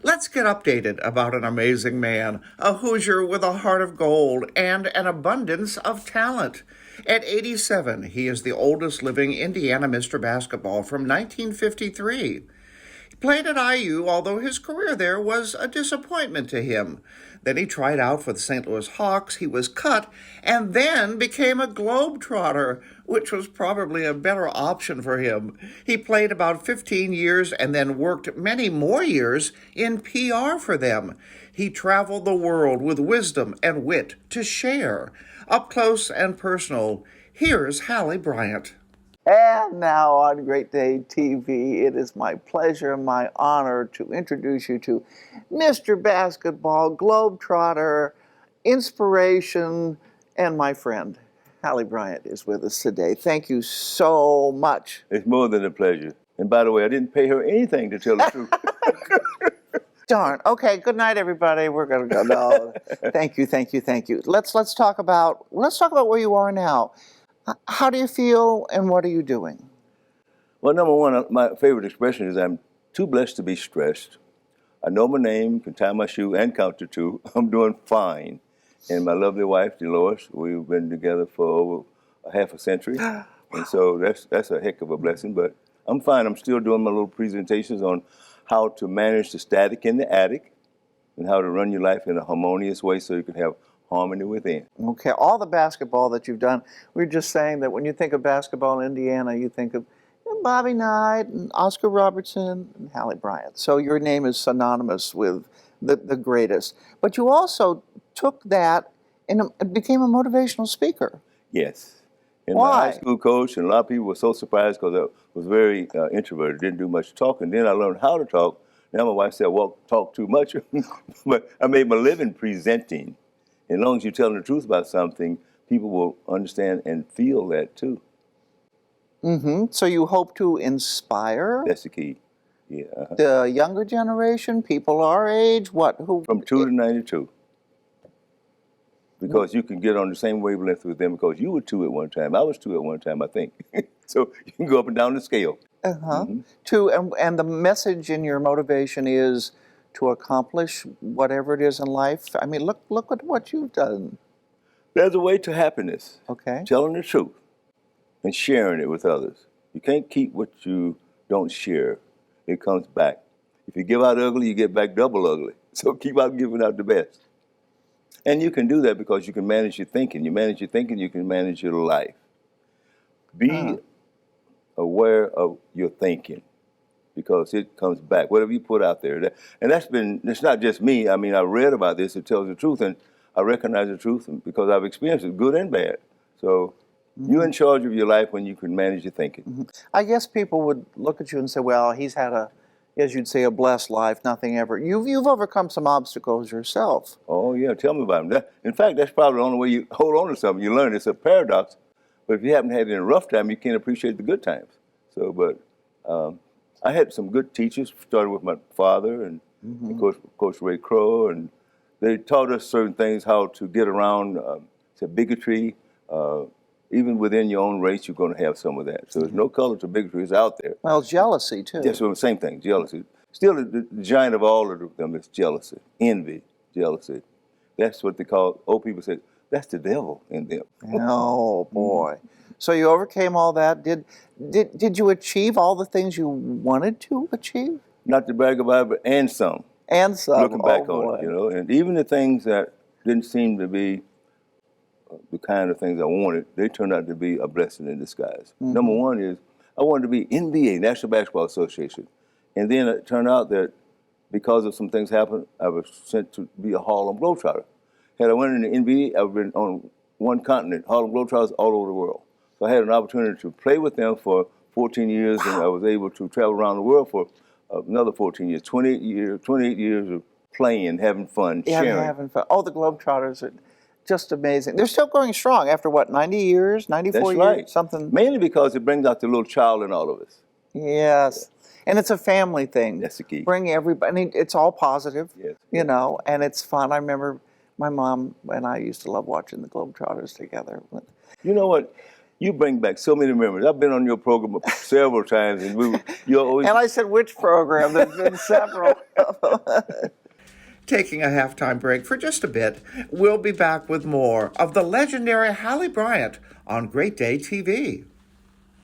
Let's get updated about an amazing man, a Hoosier with a heart of gold and an abundance of talent. At 87, he is the oldest living Indiana Mr. Basketball from 1953. He played at IU, although his career there was a disappointment to him. Then he tried out for the St. Louis Hawks, he was cut, and then became a Globetrotter, which was probably a better option for him. He played about 15 years and then worked many more years in PR for them. He traveled the world with wisdom and wit to share. Up close and personal, here's Hallie Bryant. And now on Great Day TV, it is my pleasure, my honor to introduce you to Mr. Basketball, Globetrotter, inspiration, and my friend, Hallie Bryant is with us today. Thank you so much. It's more than a pleasure. And by the way, I didn't pay her anything to tell the truth. Darn. Okay, good night, everybody. We're going to go. No, thank you, thank you, thank you. Let's talk about where you are now. How do you feel and what are you doing? Well, number one, my favorite expression is I'm too blessed to be stressed. I know my name, can tie my shoe and count to two. I'm doing fine. And my lovely wife, Dolores, we've been together for over a half a century. And so that's a heck of a blessing. But I'm fine. I'm still doing my little presentations on how to manage the static in the attic and how to run your life in a harmonious way so you can have harmony within. Okay, all the basketball that you've done, we were just saying that when you think of basketball in Indiana, you think of Bobby Knight and Oscar Robertson and Hallie Bryant. So your name is synonymous with the greatest. But you also took that and became a motivational speaker. Yes. And Why? my high school coach and a lot of people were so surprised because I was very introverted, didn't do much talking. Then I learned how to talk. Now my wife said, well, talk too much. But I made my living presenting. As long as you're telling the truth about something, people will understand and feel that too. Mm-hmm. So you hope to inspire That's the key. Yeah. the younger generation, people our age, who? From 2 to 92. Because you can get on the same wavelength with them because you were 2 at one time. I was 2 at one time, I think. So you can go up and down the scale. Uh-huh. Mm-hmm. And the message in your motivation is to accomplish whatever it is in life. I mean, look at what you've done. There's a way to happiness. Okay. Telling the truth and sharing it with others. You can't keep what you don't share. It comes back. If you give out ugly, you get back double ugly. So keep out giving out the best. And you can do that because you can manage your thinking. You manage your thinking, you can manage your life. Be aware of your thinking because it comes back, whatever you put out there. And it's not just me. I mean, I read about this, it tells the truth, and I recognize the truth because I've experienced it, good and bad. So you're in charge of your life when you can manage your thinking. I guess people would look at you and say, well, he's had as you'd say, a blessed life, nothing ever. You've overcome some obstacles yourself. Oh, yeah, tell me about them. In fact, that's probably the only way you hold on to something. You learn it's a paradox. But if you haven't had it in a rough time, you can't appreciate the good times. So, but I had some good teachers, starting with my father and Coach Ray Crow, and they taught us certain things, how to get around bigotry. Even within your own race, you're going to have some of that. So there's no color to bigotry. It's out there. Well, jealousy, too. Yes, well, same thing, jealousy. Still, the giant of all of them is jealousy, envy, jealousy. That's what they call, old people say, that's the devil in them. Oh, boy. So you overcame all that. Did you achieve all the things you wanted to achieve? Not to brag about it, but and some. And some. Looking back on it, you know. And even the things that didn't seem to be the kind of things I wanted, they turned out to be a blessing in disguise. Number one is, I wanted to be NBA, National Basketball Association. And then it turned out that because of some things happened, I was sent to be a Harlem Globetrotter. Had I went in the NBA, I would have been on one continent, Harlem Globetrotters all over the world. So I had an opportunity to play with them for 14 years, and I was able to travel around the world for another 14 years, 28 years of playing, having fun, sharing. Having fun. Oh, the Globetrotters are just amazing. They're still going strong after what, 90 years, 94 That's years? right. Something. Mainly because it brings out the little child in all of us. Yes. And it's a family thing. That's the key. Bring everybody. I mean, it's all positive, Yes. you know, and it's fun. I remember my mom and I used to love watching the Globetrotters together. You know what? You bring back so many memories. I've been on your program several times, and you're always. And I said, which program? There's been several. Taking a halftime break for just a bit, we'll be back with more of the legendary Hallie Bryant on Great Day TV.